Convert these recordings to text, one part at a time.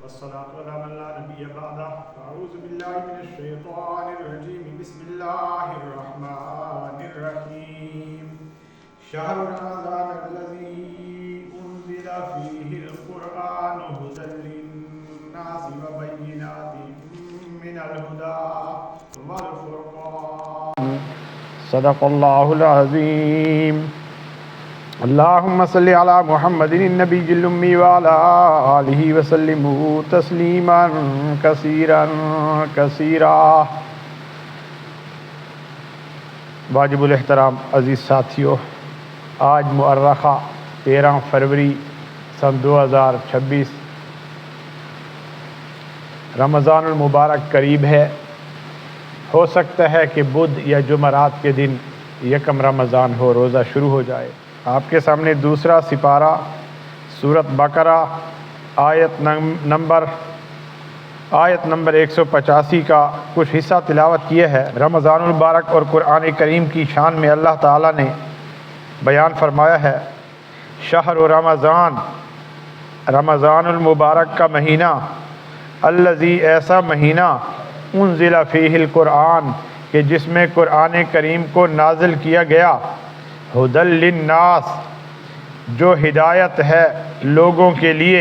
والصلاة على من لا نبي بعده. أعوذ بالله من الشيطان الرجيم. بسم الله الرحمن الرحيم. شهر رمضان الذي أنزل فيه القرآن هدى للناس وبينات من الهدى والفرقان. صدق الله العظيم. اللهم صل على محمد النبي الأمي وعلى آله وسلم تسليما كثيرا كثيرا. واجب الاحترام عزیز ساتھیو، آج مؤرخہ 13 فروری سن 2026 رمضان المبارک قریب ہے۔ ہو سکتا ہے کہ بدھ یا جمعرات کے دن یکم رمضان ہو، روزہ شروع ہو جائے۔ آپ کے سامنے دوسرا سپارہ سورۃ بقرہ آیت نمبر 185 کا کچھ حصہ تلاوت کیا ہے۔ رمضان المبارک اور قرآن کریم کی شان میں اللہ تعالیٰ نے بیان فرمایا ہے، شہر رمضان المبارک کا مہینہ، الذی ایسا مہینہ، انزل فیہ القرآن کہ جس میں قرآن کریم کو نازل کیا گیا، ہدی للناس جو ہدایت ہے لوگوں کے لیے،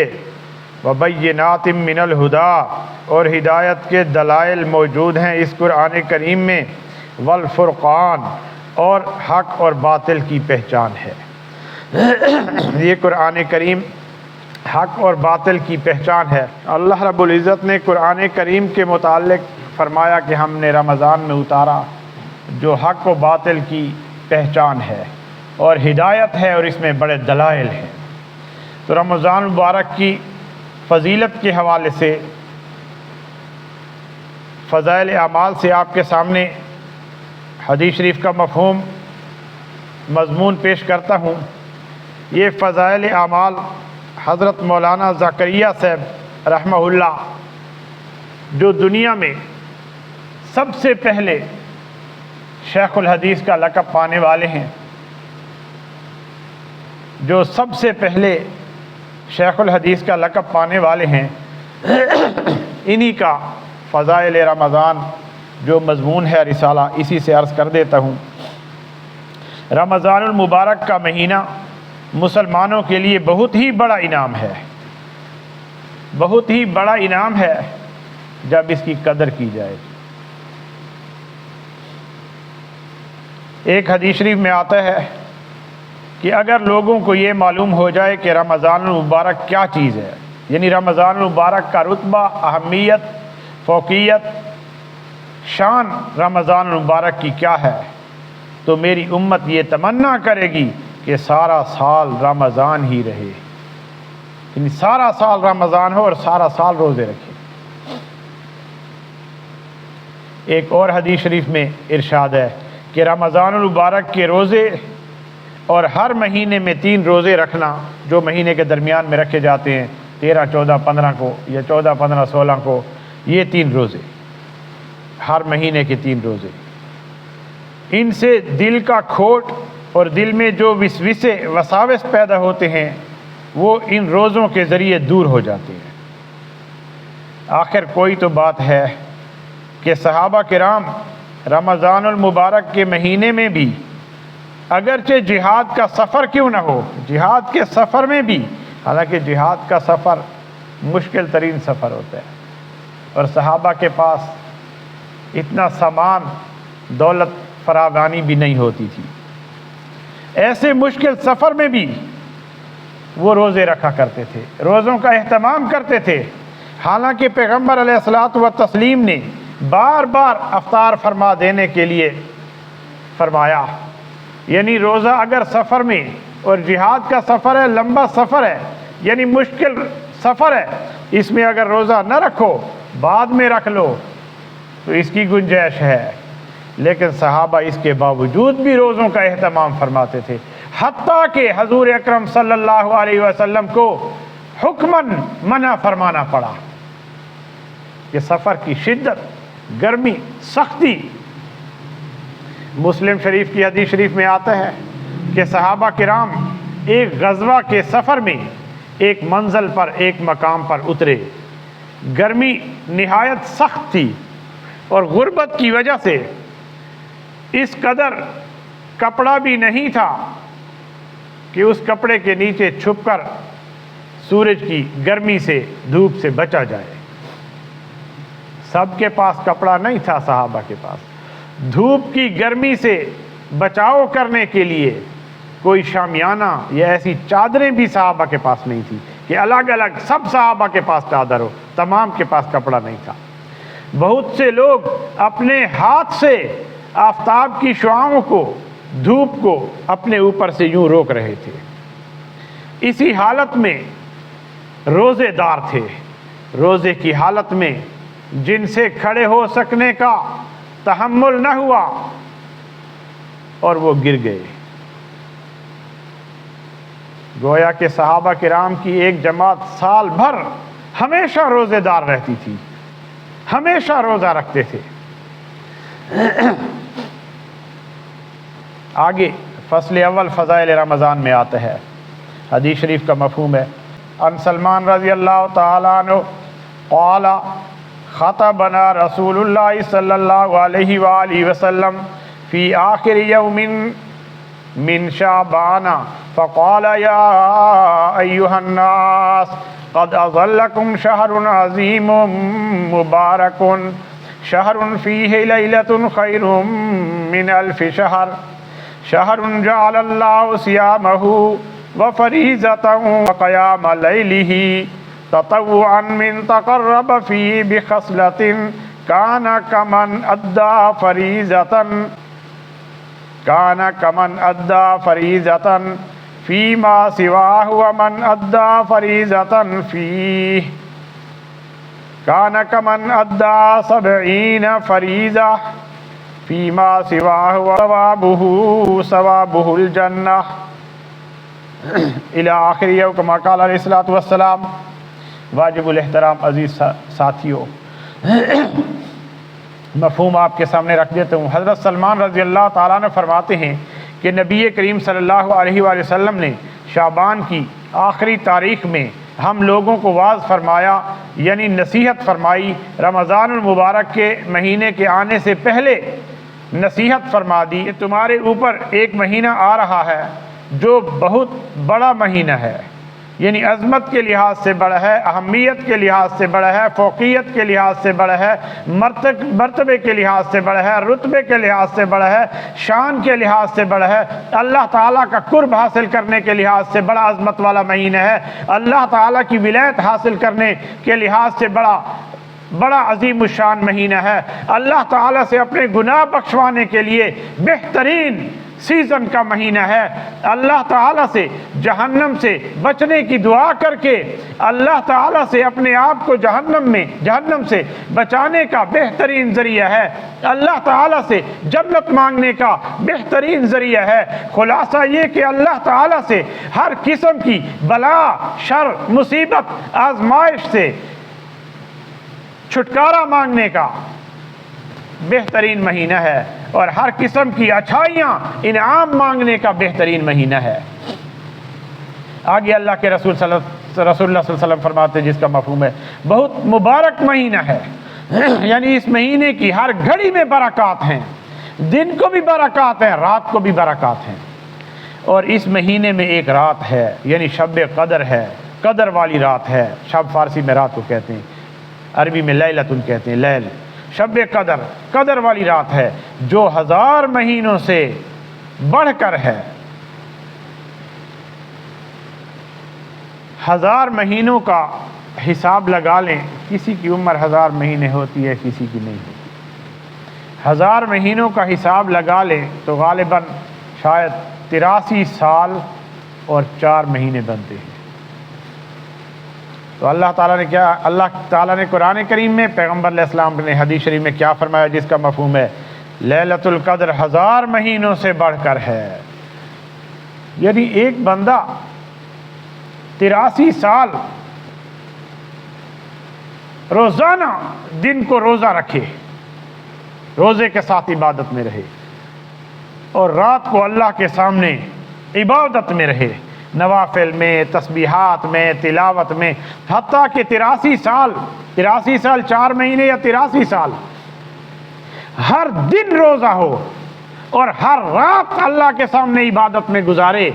وبینات من الہدی اور ہدایت کے دلائل موجود ہیں اس قرآن کریم میں، والفرقان اور حق اور باطل کی پہچان ہے۔ یہ قرآن کریم حق اور باطل کی پہچان ہے۔ اللہ رب العزت نے قرآن کریم کے متعلق فرمایا کہ ہم نے رمضان میں اتارا جو حق و باطل کی پہچان ہے اور ہدایت ہے، اور اس میں بڑے دلائل ہیں۔ تو رمضان مبارک کی فضیلت کے حوالے سے، فضائل اعمال سے آپ کے سامنے حدیث شریف کا مضمون پیش کرتا ہوں۔ یہ فضائل اعمال حضرت مولانا زکریا صاحب رحمہ اللہ، جو دنیا میں سب سے پہلے شیخ الحدیث کا لقب پانے والے ہیں، جو سب سے پہلے شیخ الحدیث کا لقب پانے والے ہیں، انہی کا فضائل رمضان جو مضمون ہے رسالہ، اسی سے عرض کر دیتا ہوں۔ رمضان المبارک کا مہینہ مسلمانوں کے لیے بہت ہی بڑا انعام ہے، بہت ہی بڑا انعام ہے جب اس کی قدر کی جائے۔ ایک حدیث شریف میں آتا ہے کہ اگر لوگوں کو یہ معلوم ہو جائے کہ رمضان المبارک کیا چیز ہے، یعنی رمضان المبارک کا رتبہ، اہمیت، فوقیت، شان رمضان المبارک کی کیا ہے، تو میری امت یہ تمنا کرے گی کہ سارا سال رمضان ہی رہے، یعنی سارا سال رمضان ہو اور سارا سال روزے رکھے۔ ایک اور حدیث شریف میں ارشاد ہے کہ رمضان المبارک کے روزے اور ہر مہینے میں 3 روزے رکھنا جو مہینے کے درمیان میں رکھے جاتے ہیں، 13، 14، 15 کو یا 14، 15، 16 کو، یہ 3 روزے ہر مہینے کے 3 روزے، ان سے دل کا کھوٹ اور دل میں جو وساوس پیدا ہوتے ہیں وہ ان روزوں کے ذریعے دور ہو جاتے ہیں۔ آخر کوئی تو بات ہے کہ صحابہ کرام رمضان المبارک کے مہینے میں بھی اگرچہ جہاد کا سفر کیوں نہ ہو، جہاد کے سفر میں بھی، حالانکہ جہاد کا سفر مشکل ترین سفر ہوتا ہے اور صحابہ کے پاس اتنا سامان دولت فراوانی بھی نہیں ہوتی تھی، ایسے مشکل سفر میں بھی وہ روزے رکھا کرتے تھے، روزوں کا اہتمام کرتے تھے۔ حالانکہ پیغمبر علیہ الصلوۃ والتسلیم نے بار بار افطار فرما دینے کے لیے فرمایا، یعنی روزہ اگر سفر میں، اور جہاد کا سفر ہے، لمبا سفر ہے، یعنی مشکل سفر ہے، اس میں اگر روزہ نہ رکھو بعد میں رکھ لو تو اس کی گنجائش ہے۔ لیکن صحابہ اس کے باوجود بھی روزوں کا اہتمام فرماتے تھے، حتیٰ کہ حضور اکرم صلی اللہ علیہ وسلم کو حکماً منع فرمانا پڑا کہ سفر کی شدت، گرمی، سختی۔ مسلم شریف کی حدیث شریف میں آتا ہے کہ صحابہ کرام ایک غزوہ کے سفر میں ایک منزل پر، ایک مقام پر اترے، گرمی نہایت سخت تھی اور غربت کی وجہ سے اس قدر کپڑا بھی نہیں تھا کہ اس کپڑے کے نیچے چھپ کر سورج کی گرمی سے دھوپ سے بچا جائے۔ سب کے پاس کپڑا نہیں تھا، صحابہ کے پاس دھوپ کی گرمی سے بچاؤ کرنے کے لیے کوئی شامیانہ یا ایسی چادریں بھی صحابہ کے پاس نہیں تھی کہ الگ الگ سب صحابہ کے پاس چادر ہو، تمام کے پاس کپڑا نہیں تھا۔ بہت سے لوگ اپنے ہاتھ سے آفتاب کی شعاؤں کو، دھوپ کو اپنے اوپر سے یوں روک رہے تھے۔ اسی حالت میں روزے دار تھے، روزے کی حالت میں جن سے کھڑے ہو سکنے کا تحمل نہ ہوا اور وہ گر گئے۔ گویا کہ صحابہ کرام کی ایک جماعت سال بھر ہمیشہ روزے دار رہتی تھی، ہمیشہ روزہ رکھتے تھے۔ آگے فصل اول فضائل رمضان میں آتا ہے، حدیث شریف کا مفہوم ہے۔ ان سلمان رضی اللہ تعالیٰ عنہ قال خطبنا رسول اللہ صلی اللہ علیہ وآلہ وسلم فی آخر یوم من شعبان فقال یا ایہا الناس قد اظلکم شہر عظیم مبارک شہر فیہ لیلۃ خیر من الف شہر شہر جعل اللہ صیامہ وفریضۃ وقیام لیلہ تطوعا من تقرب فیہ بخصلۃ کان کمن ادا فریضۃ فیما سواہ ومن ادا فریضۃ فیہ کان کمن ادا 70 فریضہ فیما سواہ ثوابہ الجنہ الی آخر یوم کما قال علیہ الصلوۃ والسلام۔ واجب الاحترام عزیز ساتھیوں، مفہوم آپ کے سامنے رکھ دیتا ہوں۔ حضرت سلمان رضی اللہ تعالیٰ نے فرماتے ہیں کہ نبی کریم صلی اللہ علیہ وآلہ وسلم نے شعبان کی آخری تاریخ میں ہم لوگوں کو واعظ فرمایا، یعنی نصیحت فرمائی۔ رمضان المبارک کے مہینے کے آنے سے پہلے نصیحت فرما دی کہ تمہارے اوپر ایک مہینہ آ رہا ہے جو بہت بڑا مہینہ ہے، یعنی عظمت کے لحاظ سے بڑا ہے، اہمیت کے لحاظ سے بڑا ہے، فوقیت کے لحاظ سے بڑا ہے، مرتبے کے لحاظ سے بڑا ہے، رتبے کے لحاظ سے بڑا ہے، شان کے لحاظ سے بڑا ہے، اللہ تعالیٰ کا قرب حاصل کرنے کے لحاظ سے بڑا عظمت والا مہینہ ہے، اللہ تعالیٰ کی ولایت حاصل کرنے کے لحاظ سے بڑا عظیم الشان مہینہ ہے، اللہ تعالیٰ سے اپنے گناہ بخشوانے کے لیے بہترین سیزن کا مہینہ ہے، اللہ تعالیٰ سے جہنم سے بچنے کی دعا کر کے اللہ تعالیٰ سے اپنے آپ کو جہنم سے بچانے کا بہترین ذریعہ ہے، اللہ تعالیٰ سے جنت مانگنے کا بہترین ذریعہ ہے۔ خلاصہ یہ کہ اللہ تعالیٰ سے ہر قسم کی بلا، شر، مصیبت، آزمائش سے چھٹکارا مانگنے کا بہترین مہینہ ہے اور ہر قسم کی اچھائیاں، انعام مانگنے کا بہترین مہینہ ہے۔ آگے اللہ کے رسول صلی اللہ علیہ وسلم فرماتے ہیں جس کا مفہوم ہے بہت مبارک مہینہ ہے، یعنی اس مہینے کی ہر گھڑی میں برکات ہیں، دن کو بھی برکات ہیں، رات کو بھی برکات ہیں۔ اور اس مہینے میں ایک رات ہے، یعنی شب قدر ہے، قدر والی رات ہے۔ شب فارسی میں رات کو کہتے ہیں، عربی میں لیلۃ کہتے ہیں، لیل۔ شب قدر والی رات ہے جو 1000 مہینوں سے بڑھ کر ہے۔ 1000 مہینوں کا حساب لگا لیں، کسی کی عمر 1000 مہینے ہوتی ہے، کسی کی نہیں ہوتی۔ 1000 مہینوں کا حساب لگا لیں تو غالباً شاید 83 سال اور 4 مہینے بنتے ہیں۔ تو اللہ تعالیٰ نے قرآن کریم میں، پیغمبر علیہ السلام نے حدیث شریف میں کیا فرمایا جس کا مفہوم ہے لیلۃ القدر 1000 مہینوں سے بڑھ کر ہے، یعنی ایک بندہ 83 سال روزانہ دن کو روزہ رکھے، روزے کے ساتھ عبادت میں رہے، اور رات کو اللہ کے سامنے عبادت میں رہے، نوافل میں، تسبیحات میں، تلاوت میں، حتیٰ کہ 83 83 سال 4 مہینے یا 83 سال ہر دن روزہ ہو اور ہر رات اللہ کے سامنے عبادت میں گزارے،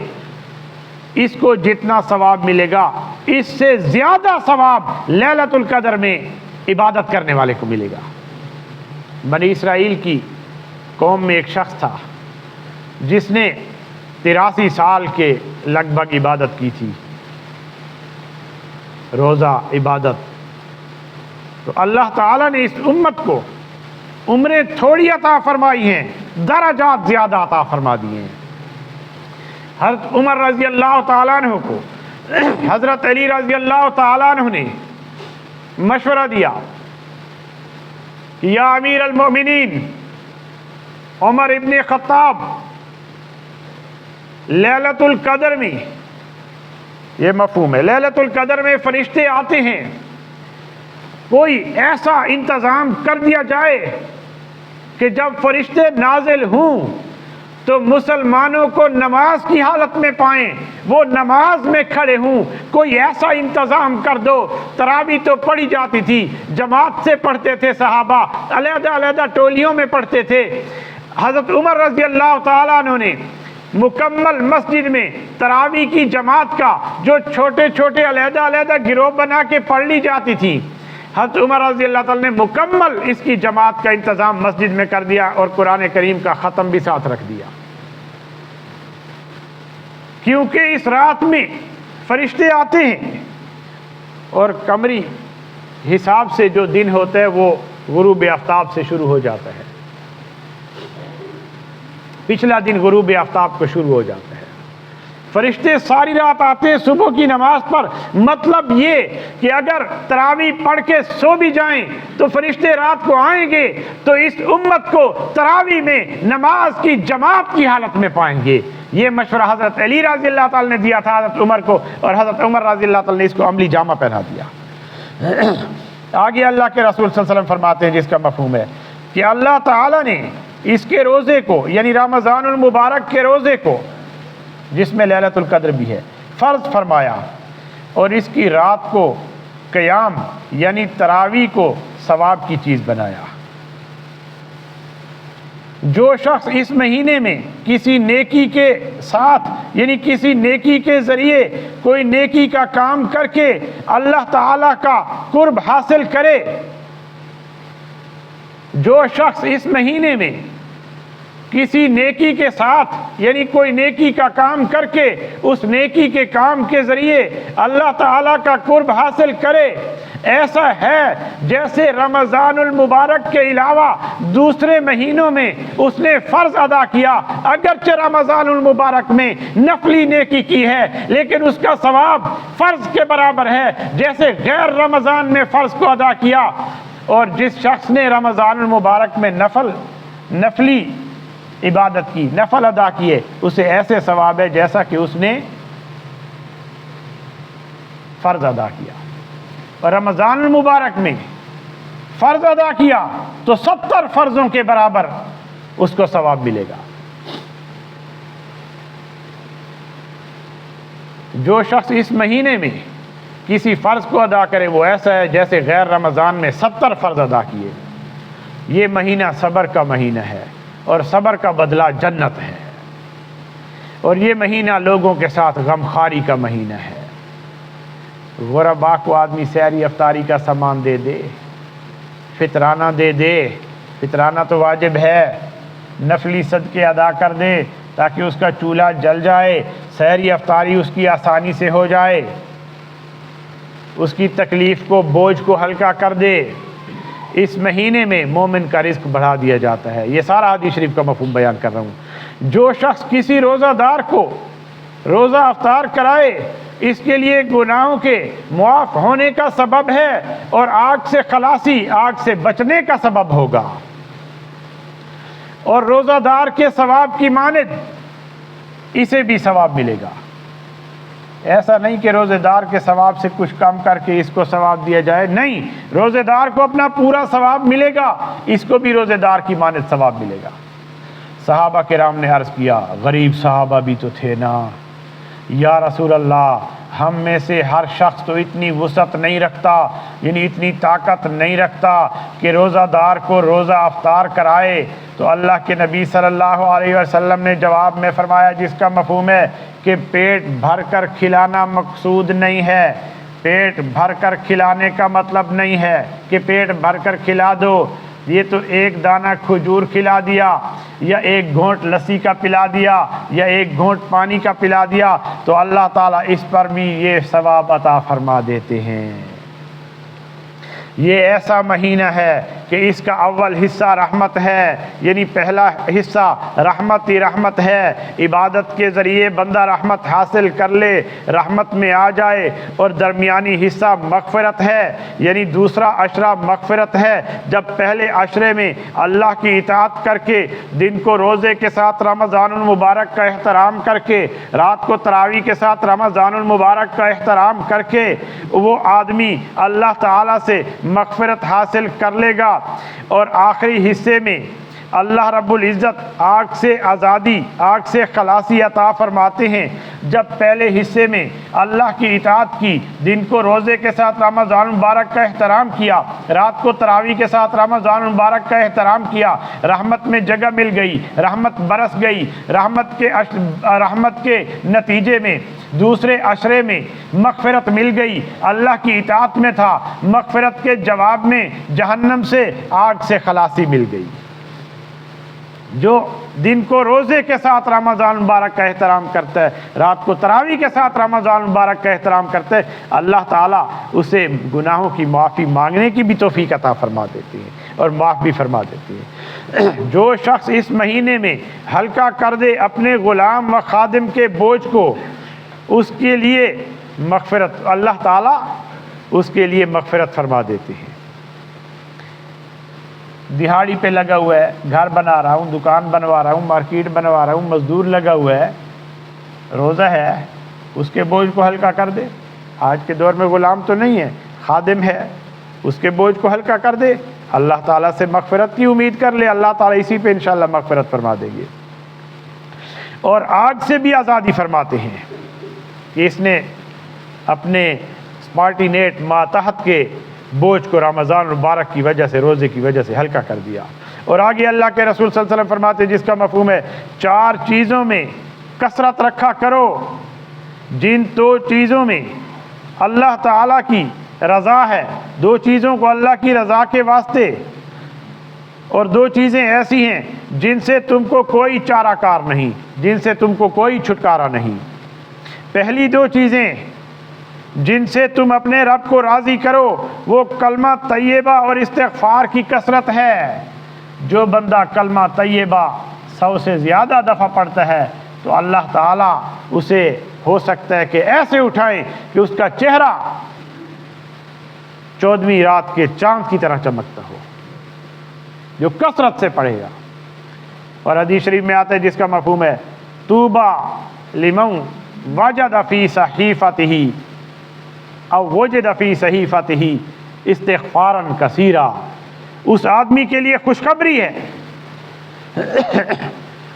اس کو جتنا ثواب ملے گا اس سے زیادہ ثواب لیلۃ القدر میں عبادت کرنے والے کو ملے گا۔ بنی اسرائیل کی قوم میں ایک شخص تھا جس نے 83 سال کے لگ بھگ عبادت کی تھی، روزہ عبادت۔ تو اللہ تعالیٰ نے اس امت کو عمریں تھوڑی عطا فرمائی ہیں، درجات زیادہ عطا فرما دیے ہیں۔ حضرت عمر رضی اللہ تعالیٰ عنہ کو حضرت علی رضی اللہ تعالیٰ عنہ نے مشورہ دیا کہ یا امیر المؤمنین عمر ابن خطاب، لیلۃ القدر میں، یہ مفہوم ہے، لیلۃ القدر میں فرشتے آتے ہیں، کوئی ایسا انتظام کر دیا جائے کہ جب فرشتے نازل ہوں تو مسلمانوں کو نماز کی حالت میں پائیں، وہ نماز میں کھڑے ہوں، کوئی ایسا انتظام کر دو۔ تراویح تو پڑھی جاتی تھی، جماعت سے پڑھتے تھے صحابہ، علیحدہ علیحدہ ٹولیوں میں پڑھتے تھے۔ حضرت عمر رضی اللہ تعالیٰ عنہ نے مکمل مسجد میں تراویح کی جماعت کا جو چھوٹے چھوٹے علیحدہ علیحدہ گروہ بنا کے پڑھ لی جاتی تھی، حضرت عمر رضی اللہ تعالیٰ نے مکمل اس کی جماعت کا انتظام مسجد میں کر دیا اور قرآن کریم کا ختم بھی ساتھ رکھ دیا، کیونکہ اس رات میں فرشتے آتے ہیں اور قمری حساب سے جو دن ہوتا ہے وہ غروب آفتاب سے شروع ہو جاتا ہے، پچھلا دن غروب آفتاب کو شروع ہو جاتا ہے۔ فرشتے ساری رات آتے ہیں صبح کی نماز پر، مطلب یہ کہ اگر تراویح پڑھ کے سو بھی جائیں تو فرشتے رات کو آئیں گے تو اس امت کو تراویح میں نماز کی جماعت کی حالت میں پائیں گے۔ یہ مشورہ حضرت علی رضی اللہ تعالی نے دیا تھا حضرت عمر کو، اور حضرت عمر رضی اللہ تعالی نے اس کو عملی جامہ پہنا دیا۔ آگے اللہ کے رسول صلی اللہ علیہ وسلم فرماتے ہیں جس کا مفہوم ہے کہ اللہ تعالیٰ نے اس کے روزے کو، یعنی رمضان المبارک کے روزے کو جس میں لیلۃ القدر بھی ہے، فرض فرمایا، اور اس کی رات کو قیام یعنی تراویح کو ثواب کی چیز بنایا۔ جو شخص اس مہینے میں کسی نیکی کے ساتھ یعنی کسی نیکی کے ذریعے کوئی نیکی کا کام کر کے اللہ تعالیٰ کا قرب حاصل کرے، جو شخص اس مہینے میں کسی نیکی کے ساتھ یعنی کوئی نیکی کا کام کر کے اس نیکی کے کام کے ذریعے اللہ تعالیٰ کا قرب حاصل کرے، ایسا ہے جیسے رمضان المبارک کے علاوہ دوسرے مہینوں میں اس نے فرض ادا کیا، اگرچہ رمضان المبارک میں نفلی نیکی کی ہے لیکن اس کا ثواب فرض کے برابر ہے جیسے غیر رمضان میں فرض کو ادا کیا۔ اور جس شخص نے رمضان المبارک میں نفلی عبادت کی، نفل ادا کیے، اسے ایسے ثواب ہے جیسا کہ اس نے فرض ادا کیا۔ اور رمضان المبارک میں فرض ادا کیا تو 70 فرضوں کے برابر اس کو ثواب ملے گا۔ جو شخص اس مہینے میں کسی فرض کو ادا کرے وہ ایسا ہے جیسے غیر رمضان میں 70 فرض ادا کیے۔ یہ مہینہ صبر کا مہینہ ہے اور صبر کا بدلہ جنت ہے، اور یہ مہینہ لوگوں کے ساتھ غمخواری کا مہینہ ہے۔ غربا کو آدمی سحری افطاری کا سامان دے دے، فطرانہ دے دے، فطرانہ تو واجب ہے، نفلی صدقے ادا کر دے تاکہ اس کا چولہا جل جائے، سحری افطاری اس کی آسانی سے ہو جائے، اس کی تکلیف کو بوجھ کو ہلکا کر دے۔ اس مہینے میں مومن کا رزق بڑھا دیا جاتا ہے۔ یہ سارا حدیث شریف کا مفہوم بیان کر رہا ہوں۔ جو شخص کسی روزہ دار کو روزہ افطار کرائے اس کے لیے گناہوں کے معاف ہونے کا سبب ہے اور آگ سے خلاصی، آگ سے بچنے کا سبب ہوگا، اور روزہ دار کے ثواب کی مانند اسے بھی ثواب ملے گا۔ ایسا نہیں کہ روزے دار کے ثواب سے کچھ کم کر کے اس کو ثواب دیا جائے، نہیں، روزے دار کو اپنا پورا ثواب ملے گا، اس کو بھی روزے دار کی مانند ثواب ملے گا۔ صحابہ کرام نے عرض کیا، غریب صحابہ بھی تو تھے نا یا رسول اللہ، ہم میں سے ہر شخص تو اتنی وسعت نہیں رکھتا، یعنی اتنی طاقت نہیں رکھتا کہ روزہ دار کو روزہ افطار کرائے۔ تو اللہ کے نبی صلی اللہ علیہ وسلم نے جواب میں فرمایا، جس کا مفہوم ہے کہ پیٹ بھر کر کھلانا مقصود نہیں ہے۔ پیٹ بھر کر کھلانے کا مطلب نہیں ہے کہ پیٹ بھر کر کھلا دو، یہ تو ایک دانہ کھجور کھلا دیا یا ایک گھونٹ لسی کا پلا دیا یا ایک گھونٹ پانی کا پلا دیا تو اللہ تعالیٰ اس پر بھی یہ ثواب عطا فرما دیتے ہیں۔ یہ ایسا مہینہ ہے کہ اس کا اول حصہ رحمت ہے، یعنی پہلا حصہ رحمت ہی رحمت ہے، عبادت کے ذریعے بندہ رحمت حاصل کر لے، رحمت میں آ جائے، اور درمیانی حصہ مغفرت ہے، یعنی دوسرا عشرہ مغفرت ہے۔ جب پہلے عشرے میں اللہ کی اطاعت کر کے، دن کو روزے کے ساتھ رمضان المبارک کا احترام کر کے، رات کو تراویح کے ساتھ رمضان المبارک کا احترام کر کے وہ آدمی اللہ تعالیٰ سے مغفرت حاصل کر لے گا، اور آخری حصے میں اللہ رب العزت آگ سے آزادی، آگ سے خلاصی عطا فرماتے ہیں۔ جب پہلے حصے میں اللہ کی اطاعت کی، دن کو روزے کے ساتھ رمضان المبارک کا احترام کیا، رات کو تراویح کے ساتھ رمضان المبارک کا احترام کیا، رحمت میں جگہ مل گئی، رحمت برس گئی، رحمت کے نتیجے میں دوسرے عشرے میں مغفرت مل گئی، اللہ کی اطاعت میں تھا، مغفرت کے جواب میں جہنم سے آگ سے خلاصی مل گئی۔ جو دن کو روزے کے ساتھ رمضان مبارک کا احترام کرتا ہے، رات کو تراویح کے ساتھ رمضان مبارک کا احترام کرتا ہے، اللہ تعالیٰ اسے گناہوں کی معافی مانگنے کی بھی توفیق عطا فرما دیتی ہے اور معاف بھی فرما دیتی ہے۔ جو شخص اس مہینے میں ہلکا کر دے اپنے غلام و خادم کے بوجھ کو، اس کے لیے مغفرت، اللہ تعالیٰ اس کے لیے مغفرت فرما دیتے ہیں۔ دہاڑی پہ لگا ہوا ہے، گھر بنا رہا ہوں، دکان بنوا رہا ہوں، مارکیٹ بنوا رہا ہوں، مزدور لگا ہوا ہے، روزہ ہے، اس کے بوجھ کو ہلکا کر دے۔ آج کے دور میں غلام تو نہیں ہے، خادم ہے، اس کے بوجھ کو ہلکا کر دے، اللہ تعالیٰ سے مغفرت کی امید کر لے، اللہ تعالیٰ اسی پہ انشاءاللہ مغفرت فرما دیں گے۔ اور آگ سے بھی آزادی فرماتے ہیں کہ اس نے اپنے اسپارٹی نیٹ ماتحت کے بوجھ کو رمضان المبارک کی وجہ سے، روزے کی وجہ سے ہلکا کر دیا۔ اور آگے اللہ کے رسول صلی اللہ علیہ وسلم فرماتے ہیں، جس کا مفہوم ہے 4 چیزوں میں کثرت رکھا کرو، جن 2 چیزوں میں اللہ تعالیٰ کی رضا ہے، 2 چیزوں کو اللہ کی رضا کے واسطے، اور 2 چیزیں ایسی ہیں جن سے تم کو کوئی چارہ کار نہیں، جن سے تم کو کوئی چھٹکارا نہیں۔ پہلی 2 چیزیں جن سے تم اپنے رب کو راضی کرو، وہ کلمہ طیبہ اور استغفار کی کثرت ہے۔ جو بندہ کلمہ طیبہ 100 سے زیادہ دفعہ پڑھتا ہے تو اللہ تعالیٰ اسے ہو سکتا ہے کہ ایسے اٹھائیں کہ اس کا چہرہ 14ویں رات کے چاند کی طرح چمکتا ہو، جو کثرت سے پڑھے گا۔ اور حدیث شریف میں آتا ہے جس کا مفہوم ہے طوبیٰ لمن وجد فی صحیفتہ او وجد فی صحیفتہ استغفارا کثیرا۔ اس آدمی کے لیے خوشخبری ہے،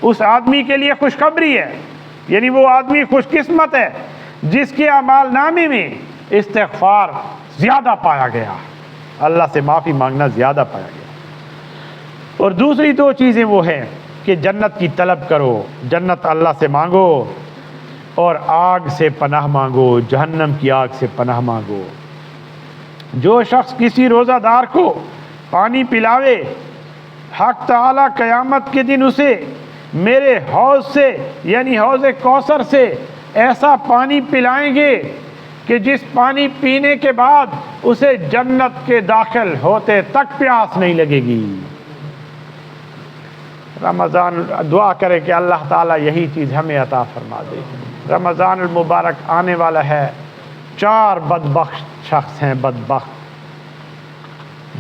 اس آدمی کے لیے خوشخبری ہے، یعنی وہ آدمی خوش قسمت ہے جس کے اعمال نامے میں استغفار زیادہ پایا گیا، اللہ سے معافی مانگنا زیادہ پایا گیا۔ اور دوسری 2 چیزیں وہ ہیں کہ جنت کی طلب کرو، جنت اللہ سے مانگو، اور آگ سے پناہ مانگو، جہنم کی آگ سے پناہ مانگو۔ جو شخص کسی روزہ دار کو پانی پلاوے، حق تعالیٰ قیامت کے دن اسے میرے حوض سے، یعنی حوض کوثر سے ایسا پانی پلائیں گے کہ جس پانی پینے کے بعد اسے جنت کے داخل ہوتے تک پیاس نہیں لگے گی۔ رمضان، دعا کرے کہ اللہ تعالیٰ یہی چیز ہمیں عطا فرما دے۔ رمضان المبارک آنے والا ہے، 4 بدبخت شخص ہیں، بدبخت،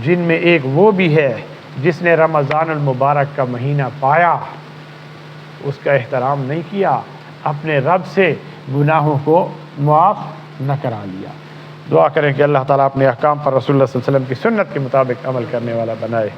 جن میں ایک وہ بھی ہے جس نے رمضان المبارک کا مہینہ پایا، اس کا احترام نہیں کیا، اپنے رب سے گناہوں کو معاف نہ کرا لیا۔ دعا کریں کہ اللہ تعالیٰ اپنے احکام پر رسول اللہ صلی اللہ علیہ وسلم کی سنت کے مطابق عمل کرنے والا بنائے۔